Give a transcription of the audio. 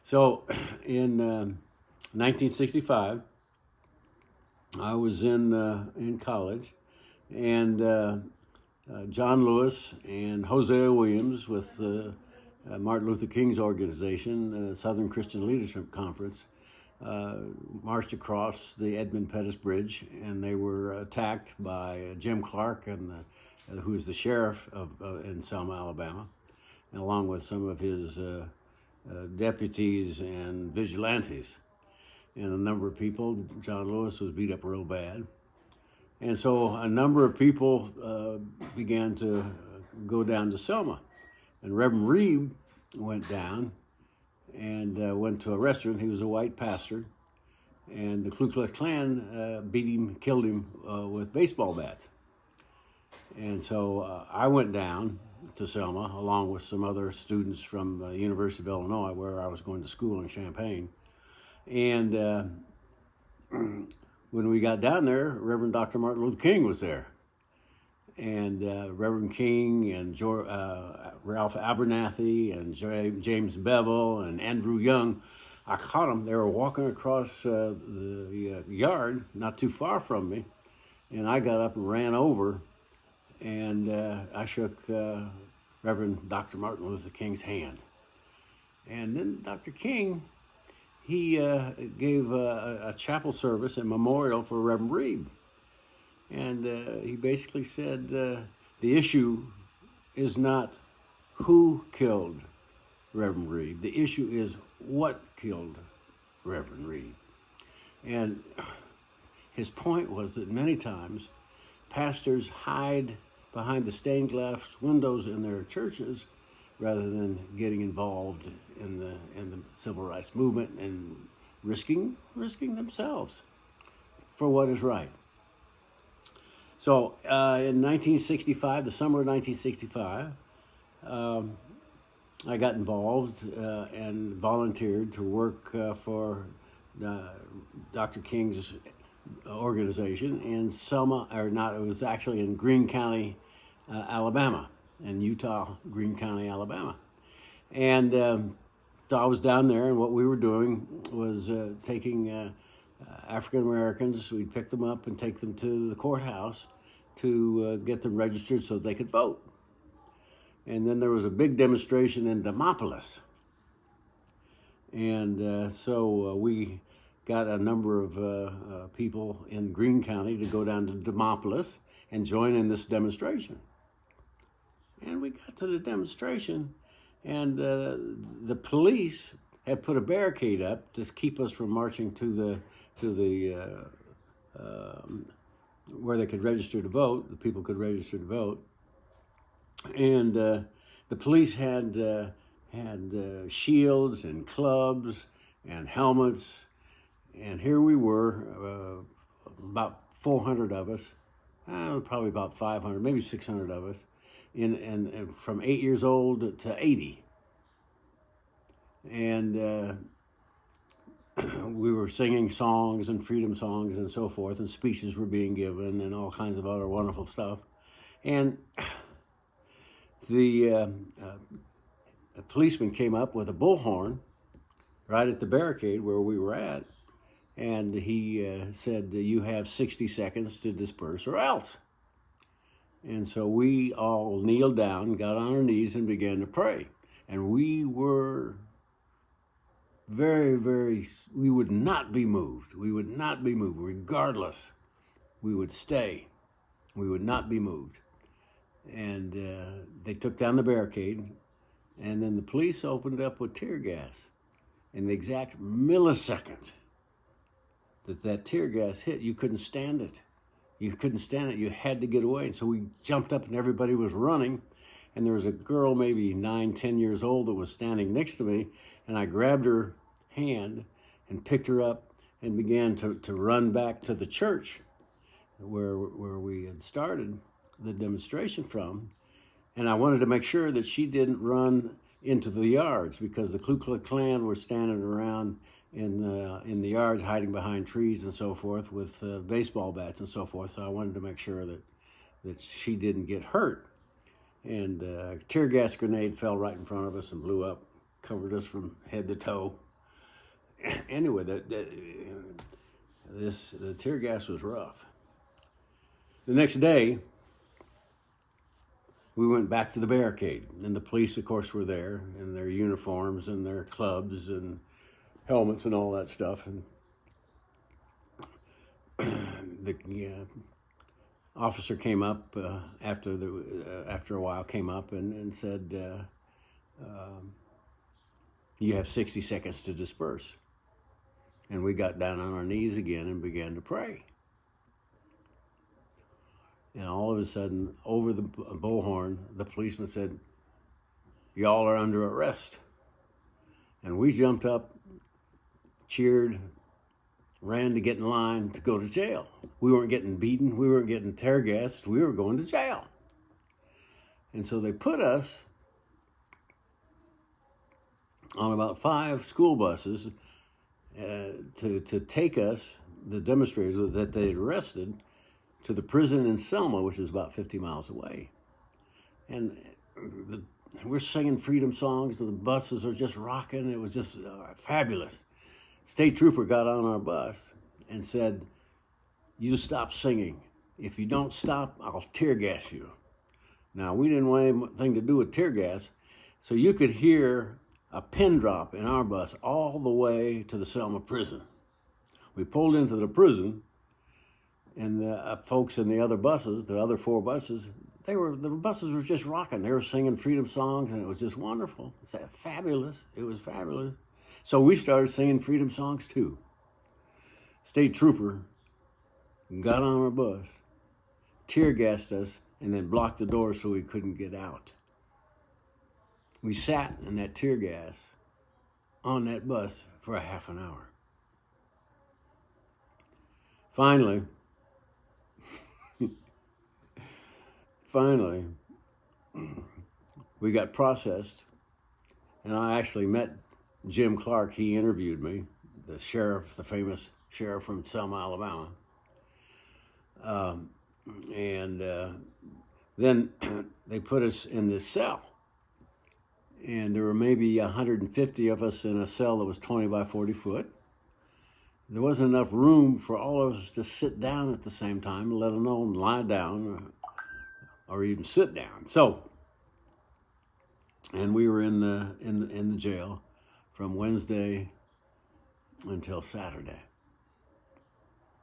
So in 1965, I was in college, and John Lewis and Hosea Williams with Martin Luther King's organization, Southern Christian Leadership Conference, marched across the Edmund Pettus Bridge, and they were attacked by Jim Clark, who was the sheriff in Selma, Alabama, and along with some of his deputies and vigilantes. And a number of people. John Lewis was beat up real bad. And so a number of people began to go down to Selma. And Reverend Reeb went down and went to a restaurant. He was a white pastor. And the Ku Klux Klan beat him, killed him with baseball bats. And so I went down to Selma along with some other students from the University of Illinois, where I was going to school in Champaign. And when we got down there, Reverend Dr. Martin Luther King was there. And Reverend King and Ralph Abernathy and James Bevel and Andrew Young, I caught them. They were walking across the yard not too far from me. And I got up and ran over, and I shook Reverend Dr. Martin Luther King's hand. And then Dr. King, he gave a chapel service and memorial for Reverend Reeb. And he basically said the issue is not who killed Reverend Reeb. The issue is what killed Reverend Reeb. And his point was that many times pastors hide behind the stained glass windows in their churches rather than getting involved in the civil rights movement and risking themselves for what is right. So in 1965, the summer of 1965, I got involved and volunteered to work for Dr. King's organization in Selma, or not, it was actually in Greene County, Alabama, in Utah, Greene County, Alabama. And so I was down there, and what we were doing was taking African Americans. We'd pick them up and take them to the courthouse to get them registered so they could vote. And then there was a big demonstration in Demopolis. And so we got a number of people in Greene County to go down to Demopolis and join in this demonstration. And we got to the demonstration, and the police had put a barricade up to keep us from marching to the where they could register to vote. The people could register to vote, and the police had shields and clubs and helmets, and here we were, about 400 of us, probably about 500, maybe 600 of us. And from 8 years old to 80. And we were singing songs and freedom songs and so forth, and speeches were being given and all kinds of other wonderful stuff. And the policeman came up with a bullhorn right at the barricade where we were at, and he said, "You have 60 seconds to disperse or else." And so we all kneeled down, got on our knees, and began to pray. And we were we would not be moved. We would not be moved. Regardless, we would stay. We would not be moved. And they took down the barricade, and then the police opened up with tear gas. In the exact millisecond that tear gas hit, you couldn't stand it. You couldn't stand it. You had to get away. And so we jumped up and everybody was running. And there was a girl maybe 9, 10 years old that was standing next to me. And I grabbed her hand and picked her up and began to run back to the church where we had started the demonstration from. And I wanted to make sure that she didn't run into the yards, because the Ku Klux Klan were standing around in the yards, hiding behind trees and so forth with baseball bats and so forth. So I wanted to make sure that she didn't get hurt. And a tear gas grenade fell right in front of us and blew up, covered us from head to toe. anyway, the tear gas was rough. The next day, we went back to the barricade, and the police, of course, were there in their uniforms and their clubs and helmets and all that stuff. And the officer came up after a while, came up and said, "You have 60 seconds to disperse." And we got down on our knees again and began to pray. And all of a sudden, over the bullhorn, the policeman said, "Y'all are under arrest." And we jumped up, cheered, ran to get in line to go to jail. We weren't getting beaten. We weren't getting tear gassed. We were going to jail. And so they put us on about 5 school buses to take us, the demonstrators that they had arrested, to the prison in Selma, which is about 50 miles away. And we're singing freedom songs. The buses are just rocking. It was just fabulous. State trooper got on our bus and said, "You stop singing. If you don't stop, I'll tear gas you." Now, we didn't want anything to do with tear gas, so you could hear a pin drop in our bus all the way to the Selma prison. We pulled into the prison, and the folks in the other buses, the other 4 buses, the buses were just rocking. They were singing freedom songs, and it was just wonderful. It's fabulous. It was fabulous. So we started singing freedom songs too. State trooper got on our bus, tear gassed us, and then blocked the door so we couldn't get out. We sat in that tear gas on that bus for a half an hour. Finally, we got processed, and I actually met Jim Clark. He interviewed me, the sheriff, the famous sheriff from Selma, Alabama. Then they put us in this cell. And there were maybe 150 of us in a cell that was 20 by 40 foot. There wasn't enough room for all of us to sit down at the same time, let alone lie down or even sit down. So, and we were in the jail from Wednesday until Saturday.